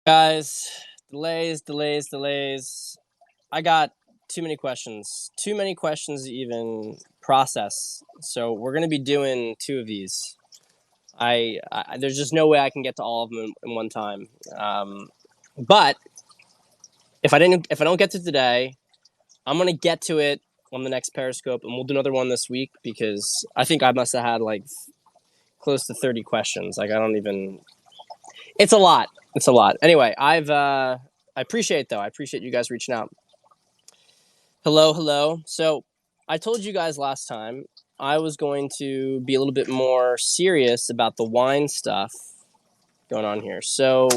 Guys, delays. I got too many questions. Too many questions to even process. So we're gonna be doing two of these. There's just no way I can get to all of them in one time. But if I don't get to today, I'm gonna get to it on the next Periscope, and we'll do another one this week because I think I must have had like close to 30 questions. Like I don't even. It's a lot. It's a lot. Anyway, I appreciate though. I appreciate you guys reaching out. Hello. So I told you guys last time I was going to be a little bit more serious about the wine stuff going on here. So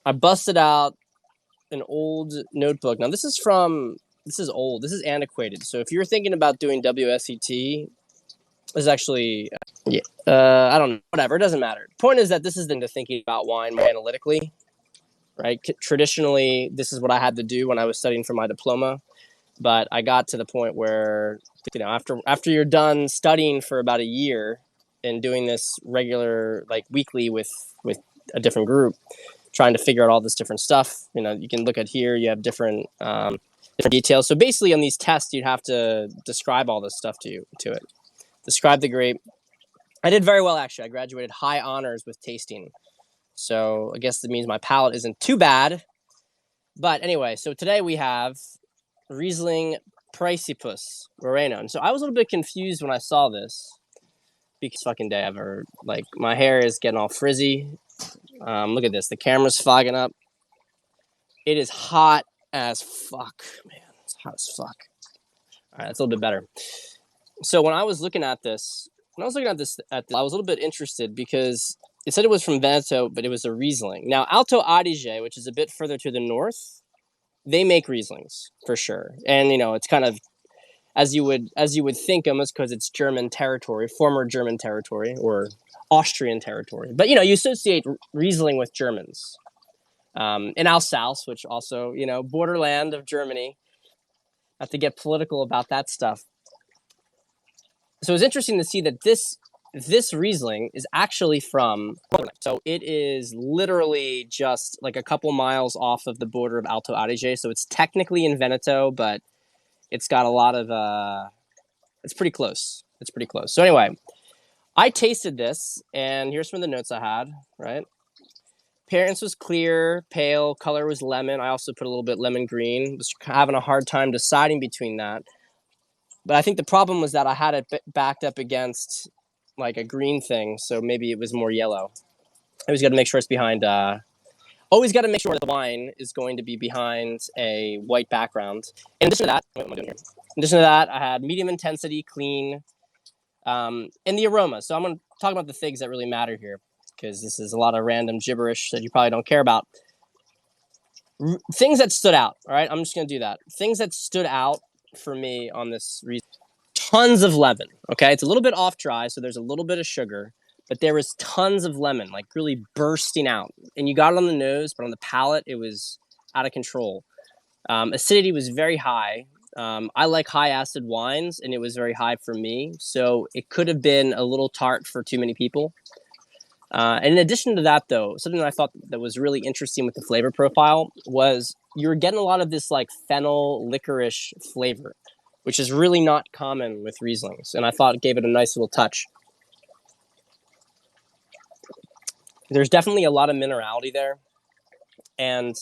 I busted out an old notebook. Now this is old. This is antiquated. So if you're thinking about doing WSET, is actually I don't know, whatever, it doesn't matter. Point is that this is into thinking about wine more analytically, right? Traditionally, this is what I had to do when I was studying for my diploma, but I got to the point where, after you're done studying for about a year and doing this regular, like weekly with a different group, trying to figure out all this different stuff, you can look at here, you have different details. So basically on these tests, you'd have to describe all this stuff to it. Describe the grape. I did very well, actually. I graduated high honors with tasting. So I guess that means my palate isn't too bad. But anyway, so today we have Riesling Principus Moreno. And so I was a little bit confused when I saw this because fucking day ever. Like my hair is getting all frizzy. Look at this. The camera's fogging up. It is hot as fuck, man. It's hot as fuck. All right, that's a little bit better. So when I was looking at this, I was a little bit interested because it said it was from Veneto, but it was a Riesling. Now, Alto Adige, which is a bit further to the north, they make Rieslings for sure. And, it's kind of as you would think them, is because it's German territory, former German territory or Austrian territory. But, you associate Riesling with Germans. In Alsace, which also, borderland of Germany. Not to get political about that stuff. So it's interesting to see that this Riesling is actually from Portland. So it is literally just like a couple miles off of the border of Alto Adige. So it's technically in Veneto, but it's got a lot of it's pretty close. So anyway, I tasted this, and here's some of the notes I had, right? Appearance was clear, pale, color was lemon. I also put a little bit lemon green. Was having a hard time deciding between that. But I think the problem was that I had it backed up against like a green thing, so maybe it was more yellow. I always got to make sure it's behind. Always got to make sure that the wine is going to be behind a white background. In addition to that, what am I doing here? In addition to that, I had medium intensity, clean, and the aroma. So I'm going to talk about the things that really matter here, because this is a lot of random gibberish that you probably don't care about. Things that stood out. All right, I'm just going to do that. Things that stood out for me on this reason. Tons of lemon. Okay, it's a little bit off dry, so there's a little bit of sugar, but there was tons of lemon, like really bursting out. And you got it on the nose, but on the palate, it was out of control. Acidity was very high. I like high acid wines, and it was very high for me, so it could have been a little tart for too many people. And in addition to that, though, something that I thought that was really interesting with the flavor profile was you were getting a lot of this like fennel licorice flavor, which is really not common with Rieslings, and I thought it gave it a nice little touch. There's definitely a lot of minerality there, and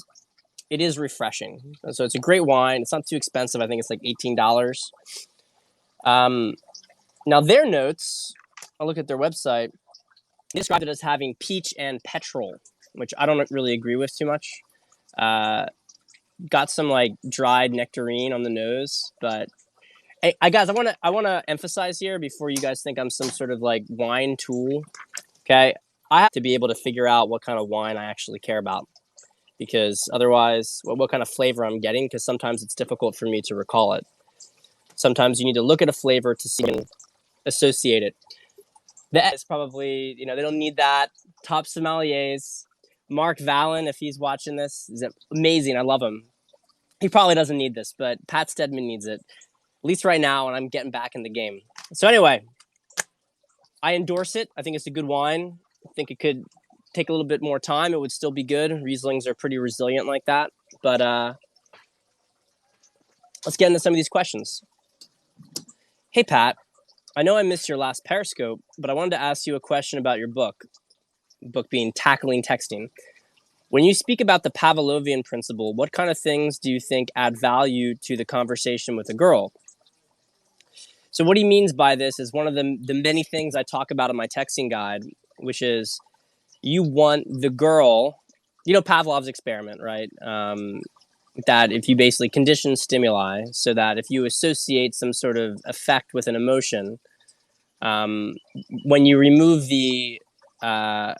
it is refreshing. So it's a great wine. It's not too expensive. I think it's like $18. Now their notes, I'll look at their website. They described it as having peach and petrol, which I don't really agree with too much. Got some like dried nectarine on the nose, but hey, guys, I want to emphasize here before you guys think I'm some sort of like wine tool. Okay, I have to be able to figure out what kind of wine I actually care about, because otherwise, what kind of flavor I'm getting, because sometimes it's difficult for me to recall it. Sometimes you need to look at a flavor to see and associate it. That is probably, they don't need that. Top sommeliers. Mark Vallon, if he's watching this, is amazing. I love him. He probably doesn't need this, but Pat Stedman needs it. At least right now, when I'm getting back in the game. So anyway, I endorse it. I think it's a good wine. I think it could take a little bit more time, it would still be good. Rieslings are pretty resilient like that. But let's get into some of these questions. Hey, Pat, I know I missed your last Periscope, but I wanted to ask you a question about your book being Tackling Texting. When you speak about the Pavlovian principle, what kind of things do you think add value to the conversation with a girl? So what he means by this is one of the many things I talk about in my texting guide, which is you want the girl, Pavlov's experiment, right? That if you basically condition stimuli so that if you associate some sort of effect with an emotion, when you remove the, how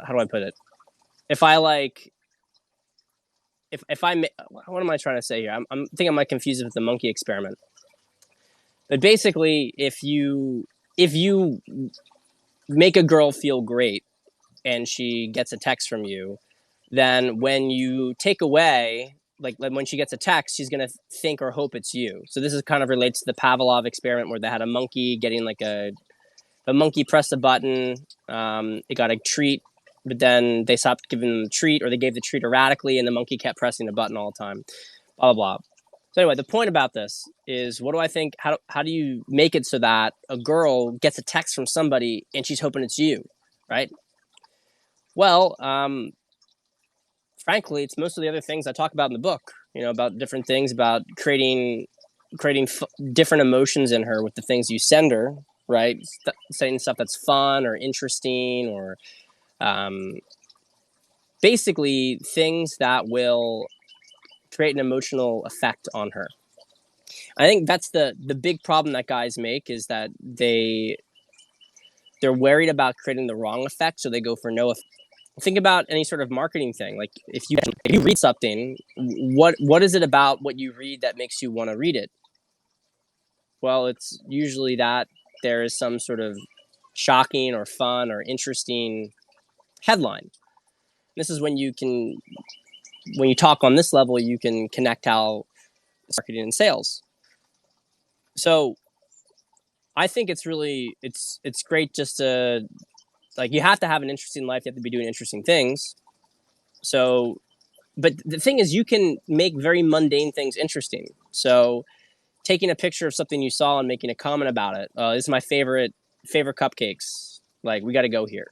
do I put it? If I what am I trying to say here? I think I might confuse it with the monkey experiment. But basically, if you make a girl feel great and she gets a text from you, then when you take away, like when she gets a text, she's going to think or hope it's you. So this is kind of relates to the Pavlov experiment where they had a monkey getting like a monkey pressed a button, it got a treat, but then they stopped giving them the treat, or they gave the treat erratically, and the monkey kept pressing the button all the time, blah, blah, blah. So anyway, the point about this is, what do I think, how do you make it so that a girl gets a text from somebody and she's hoping it's you, right? Well, frankly, it's most of the other things I talk about in the book, about different things, about creating different emotions in her with the things you send her, right? Saying stuff that's fun or interesting, or basically things that will create an emotional effect on her. I think that's the big problem that guys make, is that they're worried about creating the wrong effect, so they go for no effect. Think about any sort of marketing thing. Like if you read something, what is it about what you read that makes you want to read it? Well, it's usually that there is some sort of shocking or fun or interesting headline. This is when you talk on this level, you can connect how marketing and sales. So I think it's really, it's great just to, like, you have to have an interesting life. You have to be doing interesting things. So, but the thing is, you can make very mundane things interesting. So taking a picture of something you saw and making a comment about it. This is my favorite cupcakes. Like, we got to go here.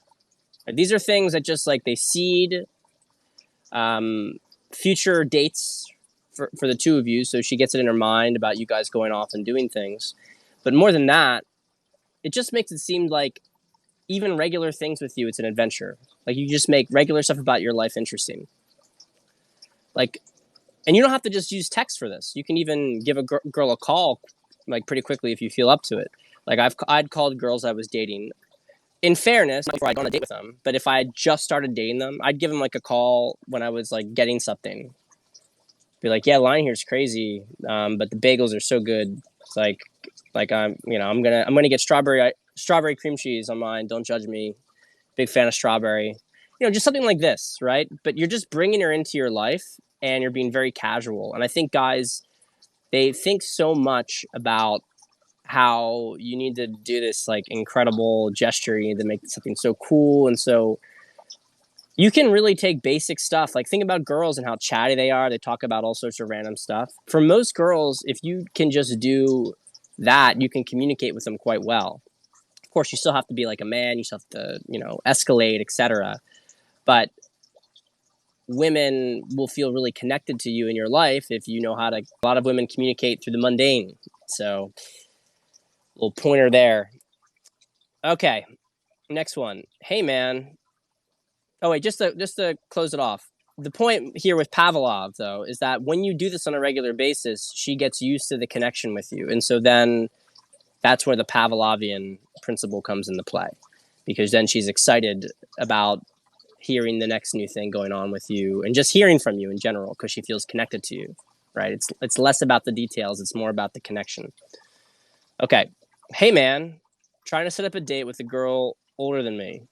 These are things that just like they seed future dates for the two of you. So she gets it in her mind about you guys going off and doing things. But more than that, it just makes it seem like even regular things with you, it's an adventure. Like, you just make regular stuff about your life interesting. Like, and you don't have to just use text for this. You can even give a girl a call, like, pretty quickly if you feel up to it. Like, I'd called girls I was dating. In fairness, before I'd gone on a date with them, but if I had just started dating them, I'd give them like a call when I was like getting something. Be like, yeah, line here's crazy, but the bagels are so good. It's like I'm gonna get strawberry cream cheese on mine. Don't judge me. Big fan of strawberry. Just something like this, right? But you're just bringing her into your life, and you're being very casual. And I think guys, they think so much about how you need to do this like incredible gesture. You need to make something so cool, and so you can really take basic stuff. Like, think about girls and how chatty they are. They talk about all sorts of random stuff. For most girls, if you can just do that, you can communicate with them quite well. Of course, you still have to be like a man. You still have to, escalate, etc. But women will feel really connected to you in your life if you know how to. A lot of women communicate through the mundane. So, little pointer there. Okay, next one. Hey, man. Oh, wait, just to close it off. The point here with Pavlov, though, is that when you do this on a regular basis, she gets used to the connection with you. And so then that's where the Pavlovian principle comes into play, because then she's excited about hearing the next new thing going on with you and just hearing from you in general, because she feels connected to you, right? It's less about the details. It's more about the connection. Okay. Hey, man, trying to set up a date with a girl older than me.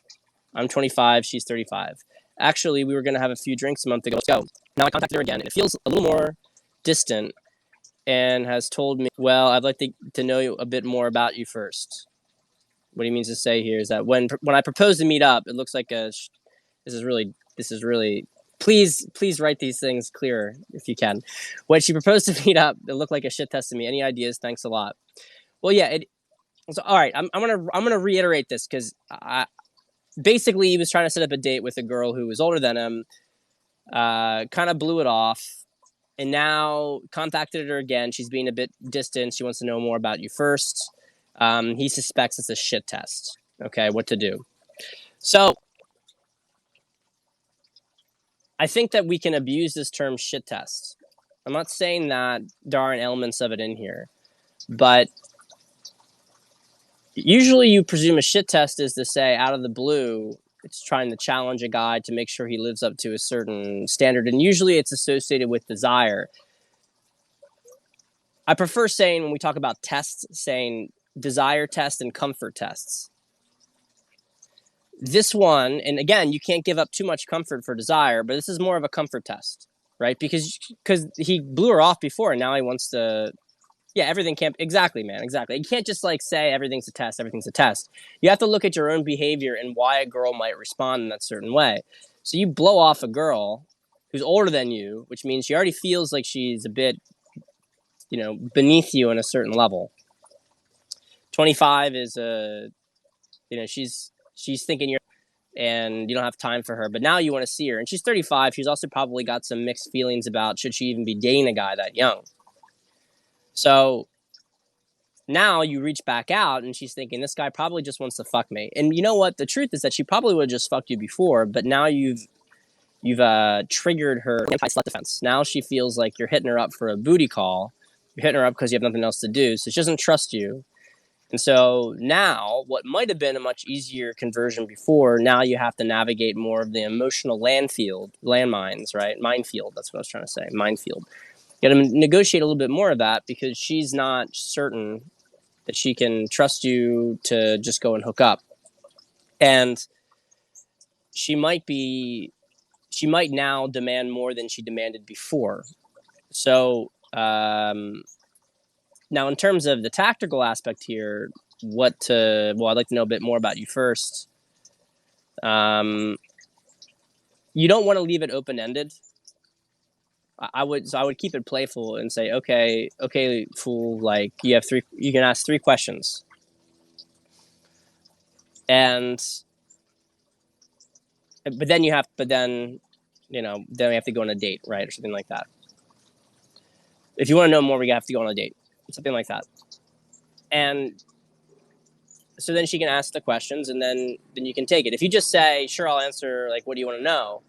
I'm 25, she's 35. Actually, we were going to have a few drinks a month ago. Let's go. Now I contacted her again, and it feels a little more distant, and has told me, well, I'd like to know a bit more about you first. What he means to say here is that when I propose to meet up, it looks like this is really. Please write these things clearer if you can. When she proposed to meet up, it looked like a shit test to me. Any ideas? Thanks a lot. Well, yeah. So all right, I'm gonna reiterate this because basically he was trying to set up a date with a girl who was older than him. Kind of blew it off, and now contacted her again. She's being a bit distant. She wants to know more about you first. He suspects it's a shit test. Okay, what to do? So I think that we can abuse this term shit test. I'm not saying that there aren't elements of it in here, but usually you presume a shit test is to say out of the blue, it's trying to challenge a guy to make sure he lives up to a certain standard. And usually it's associated with desire. I prefer saying, when we talk about tests, saying desire test and comfort tests. This one, and again, you can't give up too much comfort for desire, but this is more of a comfort test, right? Because he blew her off before, and now he wants to. Yeah, everything can't. Exactly, man. Exactly. You can't just like say everything's a test. Everything's a test. You have to look at your own behavior and why a girl might respond in that certain way. So you blow off a girl who's older than you, which means she already feels like she's a bit, beneath you on a certain level. 25 is she's thinking you're, and you don't have time for her, but now you want to see her. And she's 35. She's also probably got some mixed feelings about should she even be dating a guy that young. So now you reach back out and she's thinking this guy probably just wants to fuck me. And you know what? The truth is that she probably would have just fucked you before, but now you've triggered her anti-slut defense. Now she feels like you're hitting her up for a booty call. You're hitting her up because you have nothing else to do. So she doesn't trust you. And so now what might have been a much easier conversion before, now you have to navigate more of the emotional landmines, right? Minefield. That's what I was trying to say. Minefield. You got to negotiate a little bit more of that because she's not certain that she can trust you to just go and hook up. And she might now demand more than she demanded before. So, now, in terms of the tactical aspect here, I'd like to know a bit more about you first. You don't want to leave it open-ended. I would keep it playful and say, okay, fool, like you can ask 3 questions. But then we have to go on a date, right? Or something like that. If you want to know more, we have to go on a date. Something like that. And so then she can ask the questions and then you can take it. If you just say, sure, I'll answer, like, what do you want to know?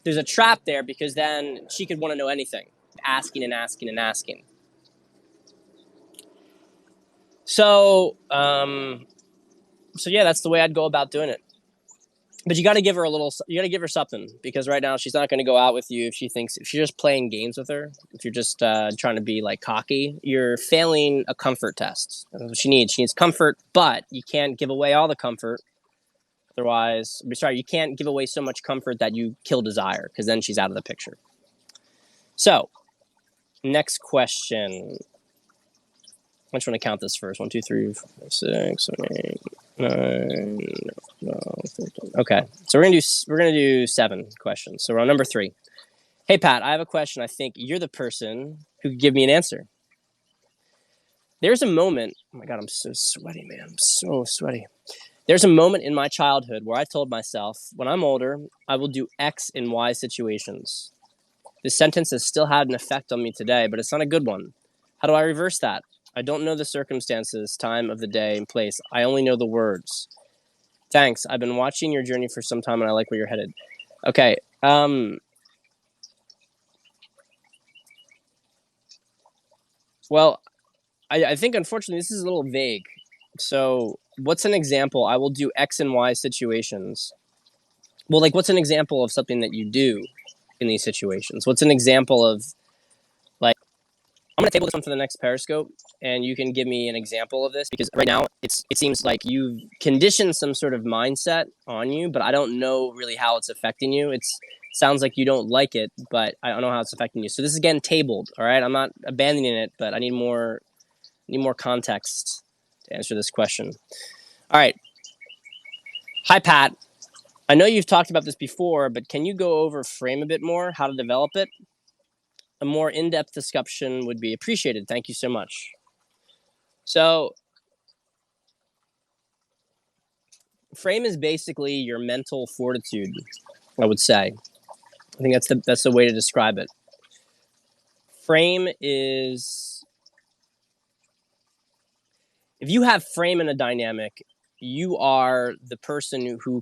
There's a trap there because then she could want to know anything. Asking and asking and asking. So yeah, that's the way I'd go about doing it. But you got to give her something because right now she's not going to go out with you if you're just playing games with her, if you're just trying to be like cocky, you're failing a comfort test. That's what she needs. She needs comfort, but you can't give away all the comfort. Otherwise, you can't give away so much comfort that you kill desire because then she's out of the picture. So, next question. I just want to count this first. 1, 2, 3, 4, 5, 6, 7, 8, 9, 12, 13. Okay, so we're gonna do 7 questions. So we're on number 3. Hey Pat, I have a question. I think you're the person who could give me an answer. There's a moment. Oh my God, I'm so sweaty, man. I'm so sweaty. There's a moment in my childhood where I told myself, when I'm older, I will do X in Y situations. This sentence has still had an effect on me today, but it's not a good one. How do I reverse that? I don't know the circumstances, time of the day, and place. I only know the words. Thanks. I've been watching your journey for some time, and I like where you're headed. Okay. Well, I think, unfortunately, this is a little vague. So what's an example? I will do X and Y situations. Well, like, what's an example of something that you do in these situations? What's an example of, like, I'm going to table this one for the next Periscope, and you can give me an example of this, because right now it seems like you've conditioned some sort of mindset on you, but I don't know really how it's affecting you. It sounds like you don't like it, but I don't know how it's affecting you. So this is again tabled, all right? I'm not abandoning it, but I need more context to answer this question. All right. Hi, Pat. I know you've talked about this before, but can you go over frame a bit more, how to develop it? A more in-depth discussion would be appreciated. Thank you so much. So, frame is basically your mental fortitude, I would say. I think that's the way to describe it. Frame is if you have frame in a dynamic, you are the person who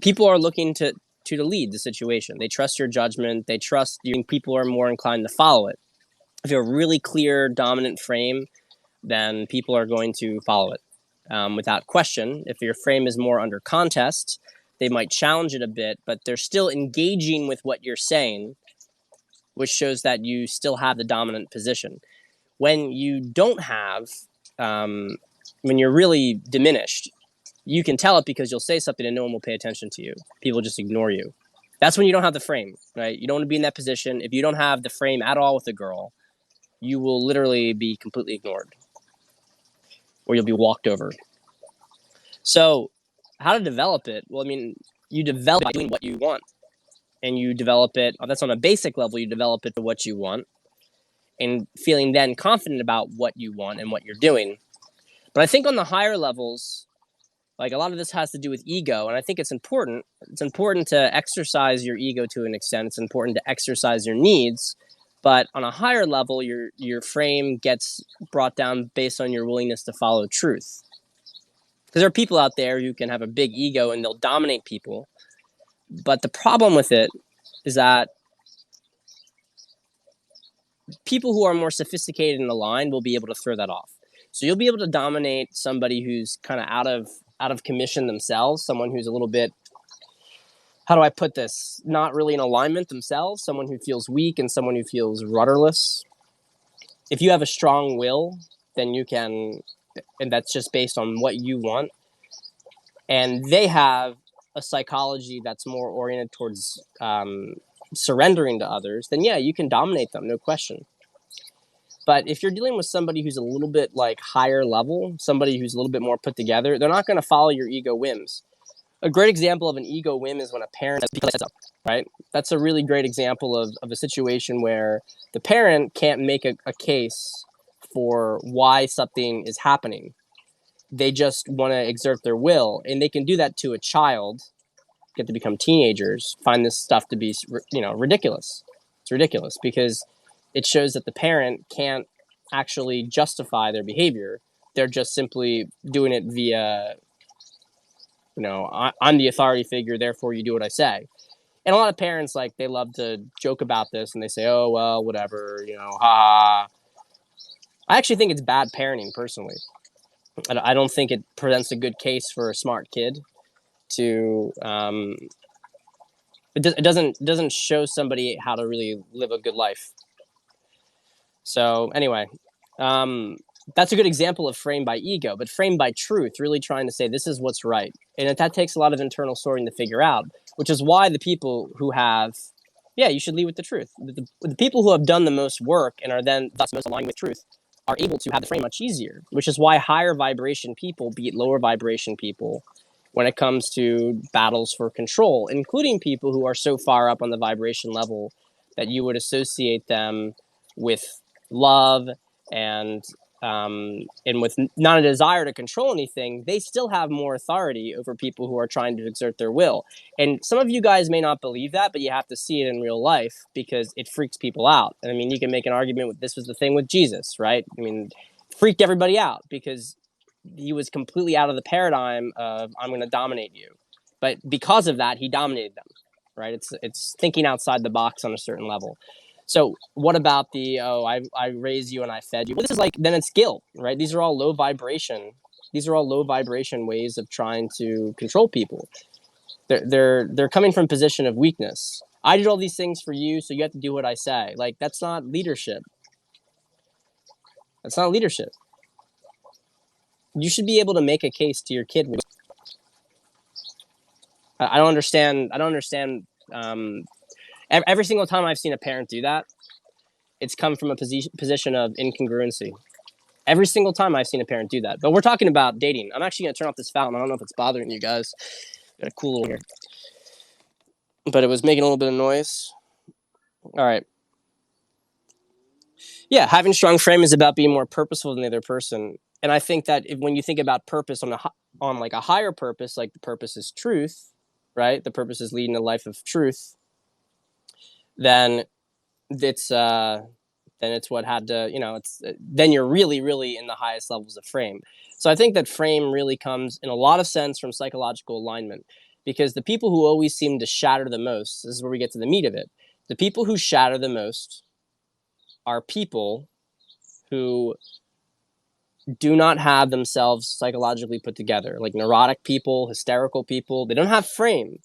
people are looking to lead the situation. They trust your judgment. They trust you. And people are more inclined to follow it. If you have a really clear, dominant frame, then people are going to follow it without question. If your frame is more under contest, they might challenge it a bit, but they're still engaging with what you're saying, which shows that you still have the dominant position. When you don't have, when you're really diminished, you can tell it because you'll say something and no one will pay attention to you. People just ignore you. That's when you don't have the frame, right? You don't want to be in that position. If you don't have the frame at all with a girl, you will literally be completely ignored or you'll be walked over. So, how to develop it? Well, I mean, you develop by doing what you want and you develop it. That's on a basic level, you develop it to what you want and feeling then confident about what you want and what you're doing. But I think on the higher levels, like a lot of this has to do with ego, and I think it's important. It's important to exercise your ego to an extent. It's important to exercise your needs, but on a higher level, your frame gets brought down based on your willingness to follow truth. Because there are people out there who can have a big ego and they'll dominate people, but the problem with it is that people who are more sophisticated and aligned will be able to throw that off. So you'll be able to dominate somebody who's kind of out of commission themselves, someone who's a little bit, how do I put this, not really in alignment themselves, someone who feels weak and someone who feels rudderless. If you have a strong will, then you can, and that's just based on what you want, and they have a psychology that's more oriented towards surrendering to others, then yeah, you can dominate them, no question. But if you're dealing with somebody who's a little bit like higher level, somebody who's a little bit more put together, they're not going to follow your ego whims. A great example of an ego whim is when a parent has up, right? That's a really great example of a situation where the parent can't make a case for why something is happening. They just want to exert their will, and they can do that to a child, get to become teenagers, find this stuff to be, ridiculous. It's ridiculous because it shows that the parent can't actually justify their behavior. They're just simply doing it via, I'm the authority figure, therefore you do what I say. And a lot of parents, like, they love to joke about this and they say, oh, well, whatever, ha. I actually think it's bad parenting, personally. I don't think it presents a good case for a smart kid to, it doesn't show somebody how to really live a good life. So anyway, that's a good example of frame by ego, but frame by truth, really trying to say this is what's right. And that takes a lot of internal sorting to figure out, which is why the people who have, you should lead with the truth. The people who have done the most work and are then thus most aligned with truth are able to have the frame much easier, which is why higher vibration people beat lower vibration people when it comes to battles for control, including people who are so far up on the vibration level that you would associate them with love and with not a desire to control anything. They still have more authority over people who are trying to exert their will. And some of you guys may not believe that, but you have to see it in real life because it freaks people out. And I mean, you can make an argument with this was the thing with Jesus, right? I mean, freaked everybody out because he was completely out of the paradigm of I'm going to dominate you. But because of that, he dominated them, right? It's thinking outside the box on a certain level. So what about I raised you and I fed you? Well, this is like, then it's guilt, right? These are all low vibration. These are all low vibration ways of trying to control people. They're coming from a position of weakness. I did all these things for you, so you have to do what I say. Like, that's not leadership. That's not leadership. You should be able to make a case to your kid. I don't understand. Every single time I've seen a parent do that, it's come from a position of incongruency. Every single time I've seen a parent do that. But we're talking about dating. I'm actually going to turn off this fountain. I don't know if it's bothering you guys. Got a cool little here. But it was making a little bit of noise. All right. Yeah, having strong frame is about being more purposeful than the other person. And I think that when you think about purpose on like a higher purpose, like the purpose is truth, right? The purpose is leading a life of truth. Then it's what had to, it's then you're really, really in the highest levels of frame. So I think that frame really comes in a lot of sense from psychological alignment, because the people who always seem to shatter the most, this is where we get to the meat of it. The people who shatter the most are people who do not have themselves psychologically put together, like neurotic people, hysterical people. They don't have frame.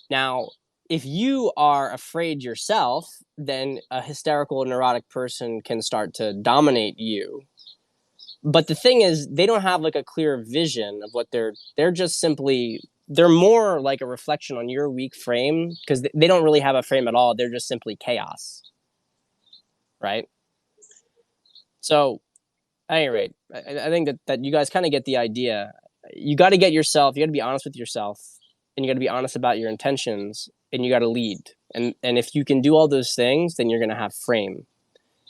Now, if you are afraid yourself, then a hysterical neurotic person can start to dominate you. But the thing is, they don't have like a clear vision of what they're just simply, they're more like a reflection on your weak frame, because they don't really have a frame at all. They're just simply chaos. Right? So at any rate, I think that you guys kind of get the idea. You got to get yourself, you got to be honest with yourself, and you got to be honest about your intentions, and you got to lead. And if you can do all those things, then you're going to have frame.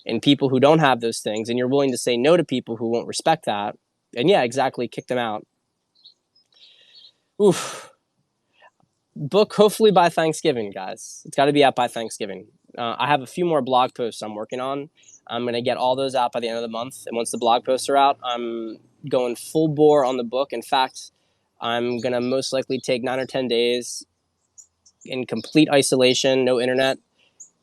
And people who don't have those things, and you're willing to say no to people who won't respect that, and yeah, exactly, kick them out. Oof. Book hopefully by Thanksgiving, guys. It's got to be out by Thanksgiving. I have a few more blog posts I'm working on. I'm going to get all those out by the end of the month. And once the blog posts are out, I'm going full bore on the book. In fact, I'm going to most likely take 9 or 10 days in complete isolation, no internet,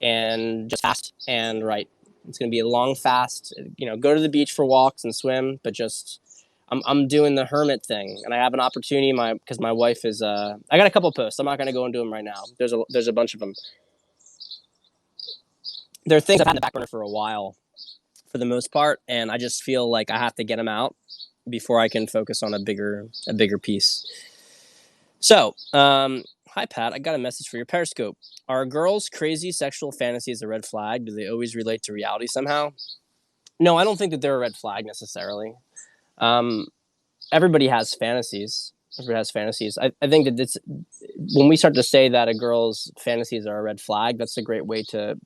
and just fast and write. It's going to be a long fast, go to the beach for walks and swim, but just I'm doing the hermit thing, and I have an opportunity because my wife is I got a couple posts. I'm not going to go into them right now. There's a bunch of them. There are things I've had in the back burner for a while, for the most part, and I just feel like I have to get them out before I can focus on a bigger piece. So, hi Pat, I got a message for your Periscope. Are girls' crazy sexual fantasies a red flag? Do they always relate to reality somehow? No, I don't think that they're a red flag necessarily. Everybody has fantasies. Everybody has fantasies. I think that when we start to say that a girl's fantasies are a red flag, that's a great way to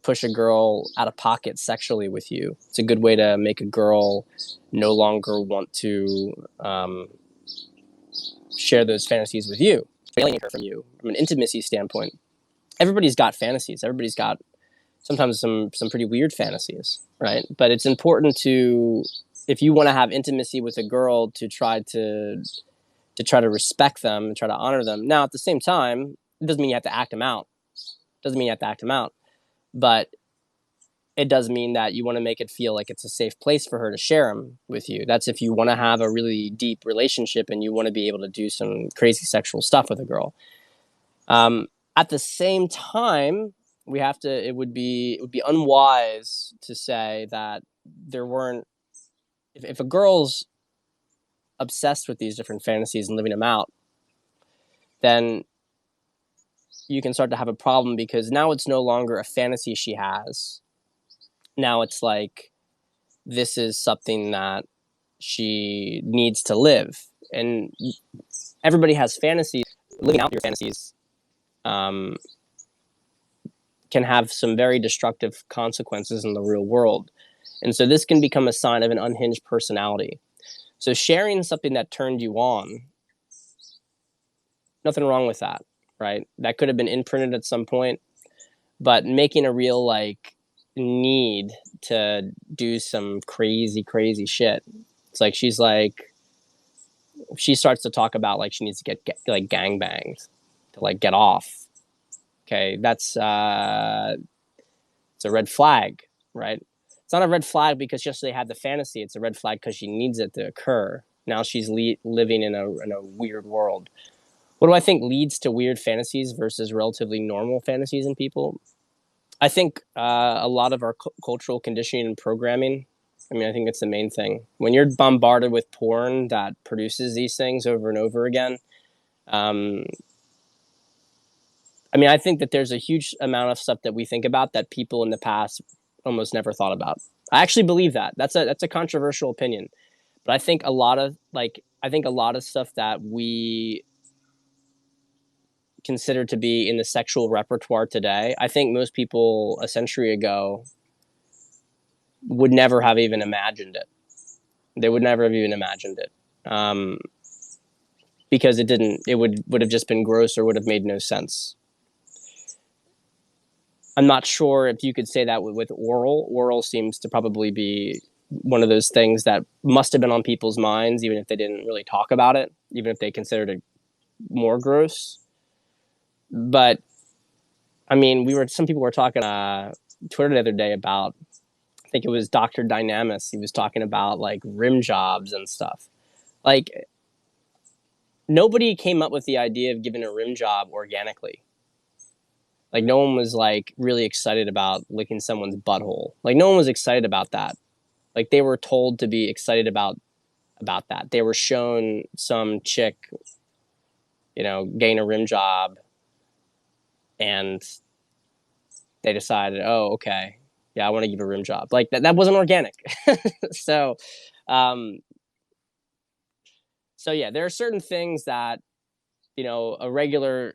push a girl out of pocket sexually with you. It's a good way to make a girl no longer want to share those fantasies with you, alienate her from you from an intimacy standpoint. Everybody's got fantasies. Everybody's got sometimes some pretty weird fantasies, right? But it's important to, if you want to have intimacy with a girl, to try to respect them and try to honor them. Now, at the same time, it doesn't mean you have to act them out. But it does mean that you want to make it feel like it's a safe place for her to share them with you. That's if you want to have a really deep relationship and you want to be able to do some crazy sexual stuff with a girl. At the same time, it would be unwise to say that there weren't, if a girl's obsessed with these different fantasies and living them out, then you can start to have a problem, because now it's no longer a fantasy she has. Now it's like, this is something that she needs to live. And everybody has fantasies. Living out your fantasies can have some very destructive consequences in the real world. And so this can become a sign of an unhinged personality. So sharing something that turned you on, nothing wrong with that, right? That could have been imprinted at some point, but making a real need to do some crazy shit. It's like she starts to talk about she needs to get gangbanged to get off. Okay, that's it's a red flag, right? It's not a red flag because just they had the fantasy. It's a red flag because she needs it to occur. Now she's living in a weird world. What do I think leads to weird fantasies versus relatively normal fantasies in people? I think a lot of our cultural conditioning and programming. I think it's the main thing. When you're bombarded with porn that produces these things over and over again, I think that there's a huge amount of stuff that we think about that people in the past almost never thought about. I actually believe that. That's a controversial opinion, but I think a lot of stuff that we consider to be in the sexual repertoire today, I think most people a century ago would never have even imagined it. They would never have even imagined it. Because it didn't, it would have just been gross or would have made no sense. I'm not sure if you could say that with oral. Oral seems to probably be one of those things that must have been on people's minds, even if they didn't really talk about it, even if they considered it more gross. But I mean, some people were talking Twitter the other day about, I think it was Dr. Dynamis. He was talking about like rim jobs and stuff. Like, nobody came up with the idea of giving a rim job organically. Like, no one was like really excited about licking someone's butthole. Like, no one was excited about that. Like, they were told to be excited about that. They were shown some chick, getting a rim job, and they decided, oh, okay, yeah, I want to give a rim job. Like, that wasn't organic. So, um, so yeah, there are certain things that, a regular,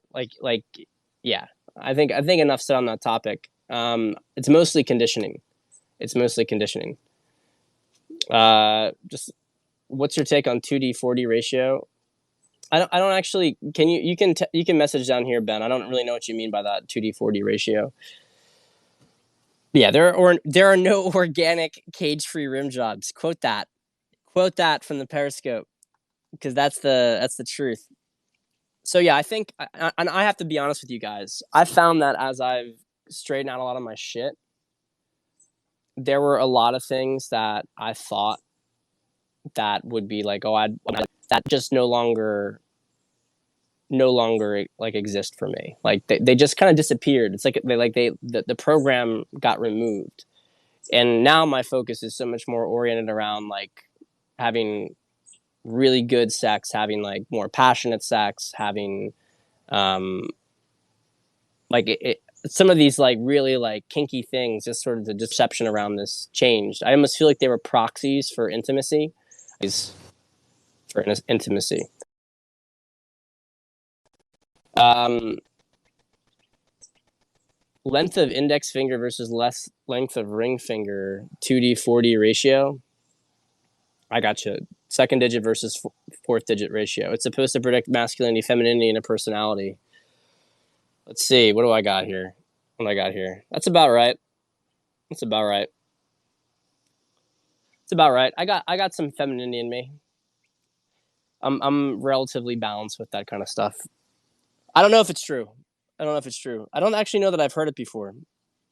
yeah, I think enough said on that topic. It's mostly conditioning. It's mostly conditioning. Just what's your take on 2D/4D ratio? I don't actually. Can you can message down here, Ben. I don't really know what you mean by that 2D/4D ratio. Yeah, there are no organic cage-free rim jobs. Quote that. Quote that from the Periscope, because that's the truth. So yeah, I think, and I have to be honest with you guys. I found that as I've straightened out a lot of my shit, there were a lot of things that I thought that would be like, oh, that just no longer like exist for me. Like, they just kind of disappeared. It's like the program got removed, and now my focus is so much more oriented around like having really good sex, having like more passionate sex, having like some of these like really like kinky things. Just sort of the deception around this changed. I almost feel like they were proxies for intimacy. For intimacy. Um, Length of index finger versus less length of ring finger, 2D/4D ratio. I got you. Second digit versus fourth digit ratio. It's supposed to predict masculinity, femininity, and a personality. Let's see. What do I got here? What do I got here? That's about right. That's about right. It's about right. I got some femininity in me. I'm relatively balanced with that kind of stuff. I don't know if it's true. I don't know if it's true. I don't actually know that I've heard it before,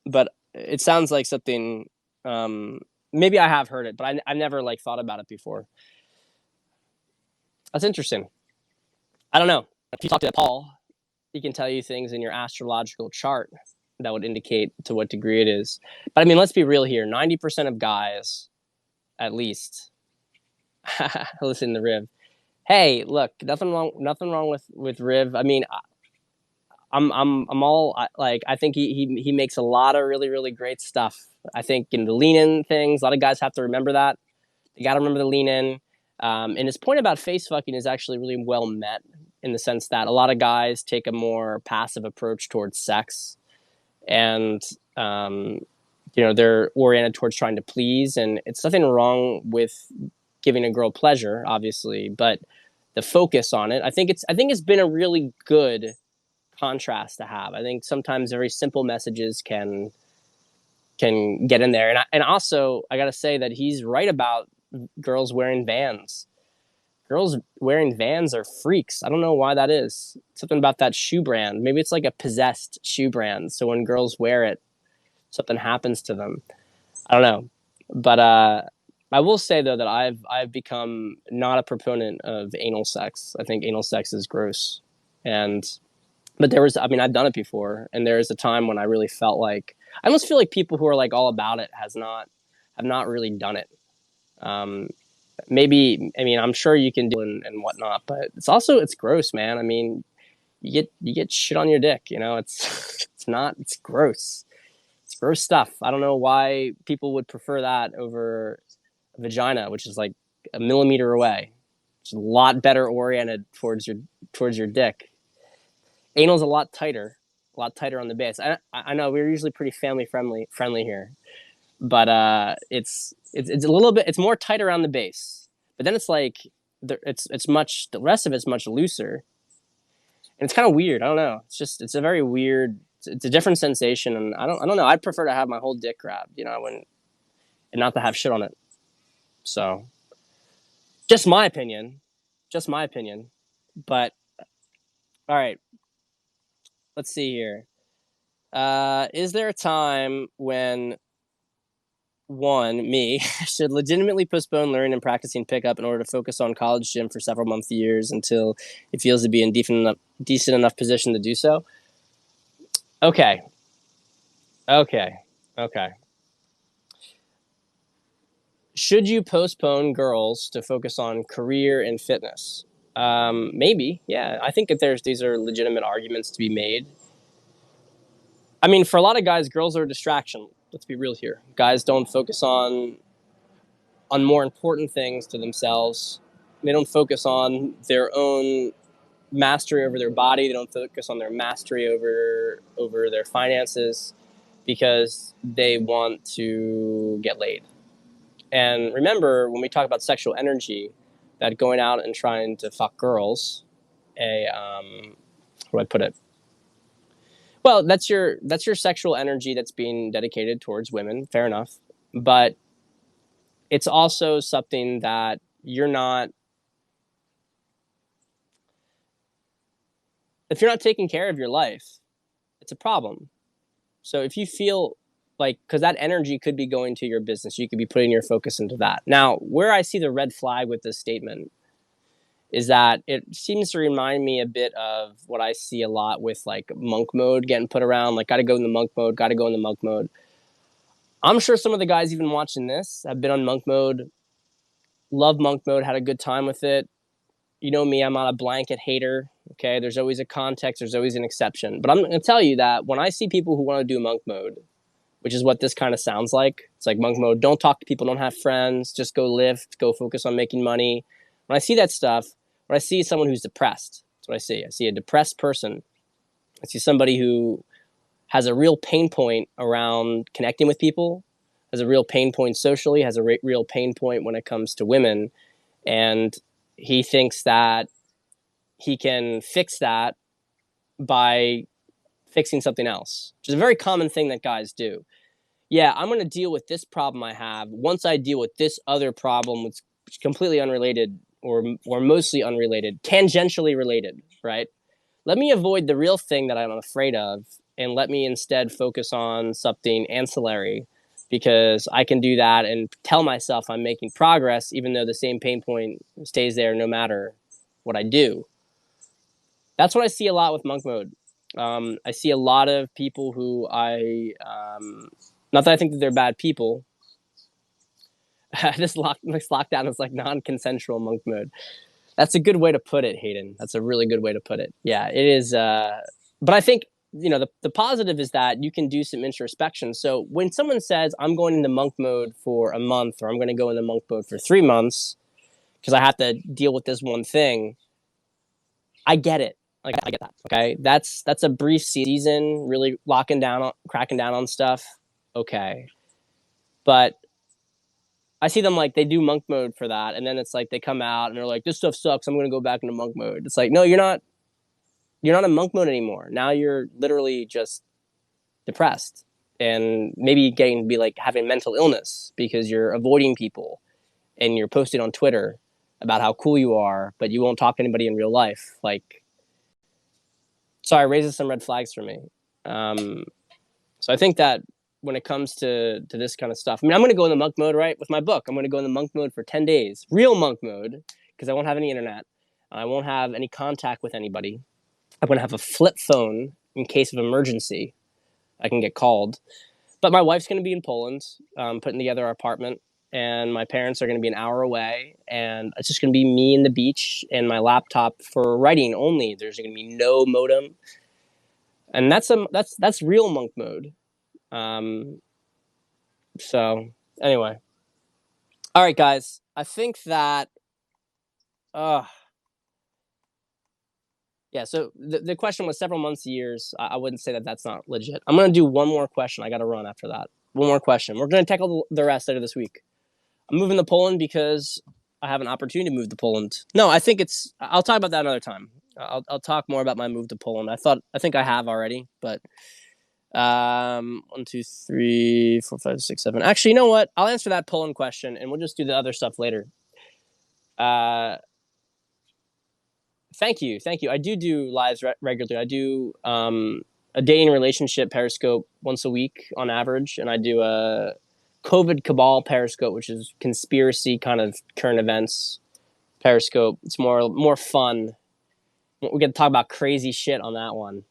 but it sounds like something. Maybe I have heard it, but I've never like thought about it before. That's interesting. I don't know. If you talk to Paul, he can tell you things in your astrological chart that would indicate to what degree it is. But I mean, let's be real here. 90% of guys, at least, listen to Riv. Hey, look, nothing wrong with Riv. I mean, I'm all like, I think he makes a lot of really really great stuff. I think in the lean in things, a lot of guys have to remember that. You got to remember the lean in. And his point about face fucking is actually really well met, in the sense that a lot of guys take a more passive approach towards sex, and they're oriented towards trying to please, and it's nothing wrong with giving a girl pleasure, obviously, but the focus on it, I think it's been a really good contrast to have. I think sometimes very simple messages can get in there, and also I gotta say that he's right about girls wearing Vans. Girls wearing Vans are freaks. I don't know why that is. Something about that shoe brand. Maybe it's like a possessed shoe brand. So when girls wear it, something happens to them. I don't know. But I will say though that I've become not a proponent of anal sex. I think anal sex is gross. But I've done it before, and there is a time when I really felt like, I almost feel like people who are like all about it have not really done it. Maybe, I mean, I'm sure you can do it and whatnot, but it's gross, man. I mean, you get shit on your dick, it's it's gross. It's Gross stuff. I don't know why people would prefer that over a vagina, which is like a millimeter away. It's a lot better oriented towards your dick. Anal's a lot tighter on the base. I know we're usually pretty family friendly here, but it's a little bit, it's more tight around the base. But then it's like it's much, the rest of it's much looser, and it's kind of weird. I don't know. It's a very weird. It's a different sensation, and I don't know. I'd prefer to have my whole dick grabbed, you know, and not to have shit on it. So, just my opinion, just my opinion. But all right, let's see here. Is there a time when one, me, should legitimately postpone learning and practicing pickup in order to focus on college gym for several months, years until it feels to be in decent enough position to do so? Okay. Okay. Okay. Should you postpone girls to focus on career and fitness? Maybe. Yeah. I think that these are legitimate arguments to be made. I mean, for a lot of guys, girls are a distraction. Let's be real here. Guys don't focus on more important things to themselves. They don't focus on their own mastery over their body. They don't focus on their mastery over their finances because they want to get laid. And remember, when we talk about sexual energy, that going out and trying to fuck girls, how do I put it? Well, that's your sexual energy that's being dedicated towards women. Fair enough, but it's also something that you're not, if you're not taking care of your life, it's a problem. So if you feel like, because that energy could be going to your business, you could be putting your focus into that. Now, where I see the red flag with this statement is that it seems to remind me a bit of what I see a lot with like monk mode getting put around, like gotta go in the monk mode, gotta go in the monk mode. I'm sure some of the guys even watching this have been on monk mode, love monk mode, had a good time with it. You know me, I'm not a blanket hater. Okay, there's always a context, there's always an exception. But I'm going to tell you that when I see people who want to do monk mode, which is what this kind of sounds like, it's like monk mode, don't talk to people, don't have friends, just go lift, go focus on making money. When I see that stuff, when I see someone who's depressed, that's what I see. I see a depressed person. I see somebody who has a real pain point around connecting with people, has a real pain point socially, has a real pain point when it comes to women. And he thinks that he can fix that by fixing something else, which is a very common thing that guys do. Yeah, I'm going to deal with this problem I have once I deal with this other problem, which is completely unrelated or mostly unrelated, tangentially related, right? Let me avoid the real thing that I'm afraid of and let me instead focus on something ancillary, because I can do that and tell myself I'm making progress even though the same pain point stays there no matter what I do. That's what I see a lot with monk mode. I see a lot of people who not that I think that they're bad people. This lockdown is like non-consensual monk mode. That's a good way to put it, Hayden. That's a really good way to put it. Yeah, it is. But I think, you know, the positive is that you can do some introspection. So when someone says, I'm going into monk mode for a month, or I'm going to go into monk mode for 3 months because I have to deal with this one thing, I get it. Like, I get that. Okay, that's a brief season, really cracking down on stuff. Okay, but I see them like they do monk mode for that, and then it's like they come out and they're like, "This stuff sucks. I'm gonna go back into monk mode." It's like, no, you're not. You're not in monk mode anymore. Now you're literally just depressed and maybe getting to be like having mental illness because you're avoiding people and you're posting on Twitter about how cool you are, but you won't talk to anybody in real life. Like, sorry, raises some red flags for me. So I think that when it comes to this kind of stuff, I mean, I'm going to go in the monk mode, right? With my book, I'm going to go in the monk mode for 10 days, real monk mode, because I won't have any internet. I won't have any contact with anybody. I'm going to have a flip phone in case of emergency. I can get called. But my wife's going to be in Poland, putting together our apartment, and my parents are going to be an hour away, and it's just going to be me and the beach and my laptop for writing only. There's going to be no modem. And that's real monk mode. So anyway, all right, guys. I think that uh yeah. So the question was several months, years. I wouldn't say that that's not legit. I'm gonna do one more question. I got to run after that. One more question. We're gonna tackle the rest later this week. I'm moving to Poland because I have an opportunity to move to Poland. No, I think it's. I'll talk about that another time. I'll talk more about my move to Poland. I think I have already, but 1, 2, 3, 4, 5, 6, 7. Actually, you know what? I'll answer that Poland question, and we'll just do the other stuff later. Uh, thank you. I do lives regularly. I do a dating relationship periscope once a week on average, and I do a COVID cabal periscope, which is conspiracy kind of current events periscope. It's more fun. We get to talk about crazy shit on that one,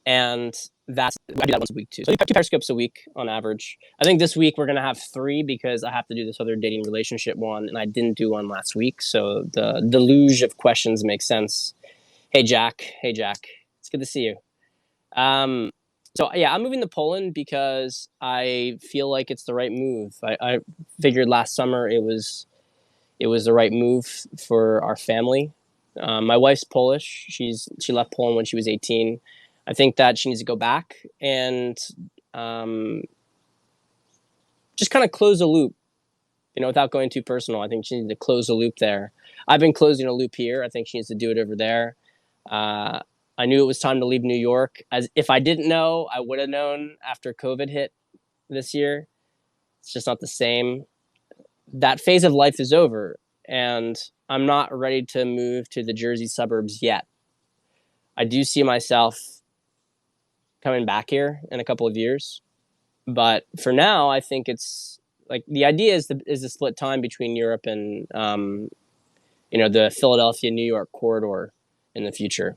and that's I do that once a week too. So I do 2 periscopes a week on average. I think this week we're gonna have 3 because I have to do this other dating relationship one, and I didn't do one last week. So the deluge of questions makes sense. Hey Jack, it's good to see you. Um, so yeah, I'm moving to Poland because I feel like it's the right move. I figured last summer it was the right move for our family. My wife's Polish. She left Poland when she was 18. I think that she needs to go back and um, just kind of close a loop, without going too personal. I think she needs to close a loop there. I've been closing a loop here. I think she needs to do it over there. Uh, I knew it was time to leave New York. As if I didn't know, I would have known after COVID hit this year. It's just not the same. That phase of life is over, and I'm not ready to move to the Jersey suburbs yet. I do see myself coming back here in a couple of years, but for now, I think it's like the idea is the split time between Europe and the Philadelphia New York corridor in the future.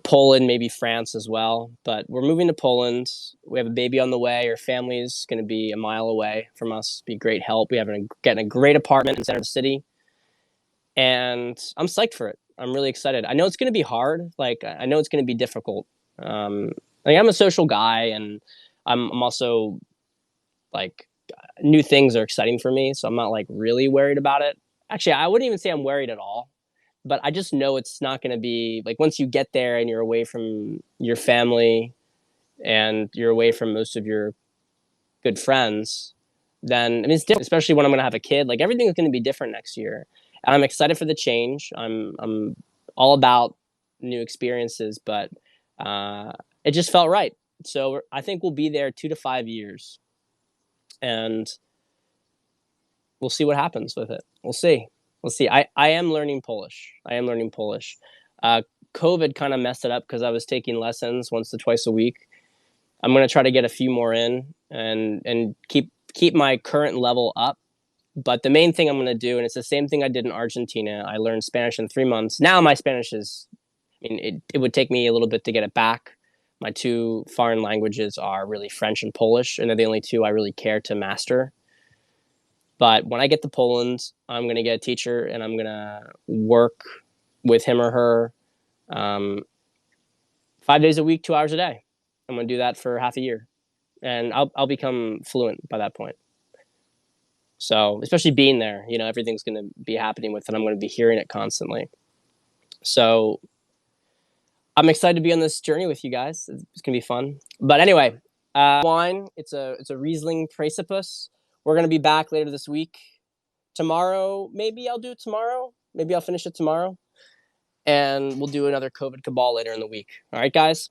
Poland, maybe France as well. But we're moving to Poland. We have a baby on the way. Our family is going to be a mile away from us. Be great help. We have getting a great apartment in the center of the city, and I'm psyched for it. I'm really excited. I know it's going to be hard. Like I know it's going to be difficult. Um, I'm a social guy, and I'm also like new things are exciting for me, so I'm not like really worried about it. Actually, I wouldn't even say I'm worried at all, but I just know it's not going to be like once you get there and you're away from your family and you're away from most of your good friends, then I mean it's different, especially when I'm going to have a kid. Like everything is going to be different next year. And I'm excited for the change. I'm all about new experiences, but it just felt right. So I think we'll be there 2 to 5 years, and we'll see what happens with it. We'll see. We'll see. I am learning Polish. Uh, COVID kind of messed it up because I was taking lessons once to twice a week. I'm going to try to get a few more in and keep my current level up. But the main thing I'm going to do, and it's the same thing I did in Argentina, I learned Spanish in 3 months. Now my Spanish is, I mean, it would take me a little bit to get it back. My 2 foreign languages are really French and Polish, and they're the only 2 I really care to master. But when I get to Poland, I'm going to get a teacher, and I'm going to work with him or her 5 days a week, 2 hours a day. I'm going to do that for half a year, and I'll become fluent by that point. So especially being there, everything's going to be happening with it. I'm going to be hearing it constantly. So I'm excited to be on this journey with you guys. It's going to be fun. But anyway, wine. It's a Riesling Precipice. We're going to be back later this week. Tomorrow, maybe I'll do it tomorrow. Maybe I'll finish it tomorrow. And we'll do another COVID cabal later in the week. All right, guys.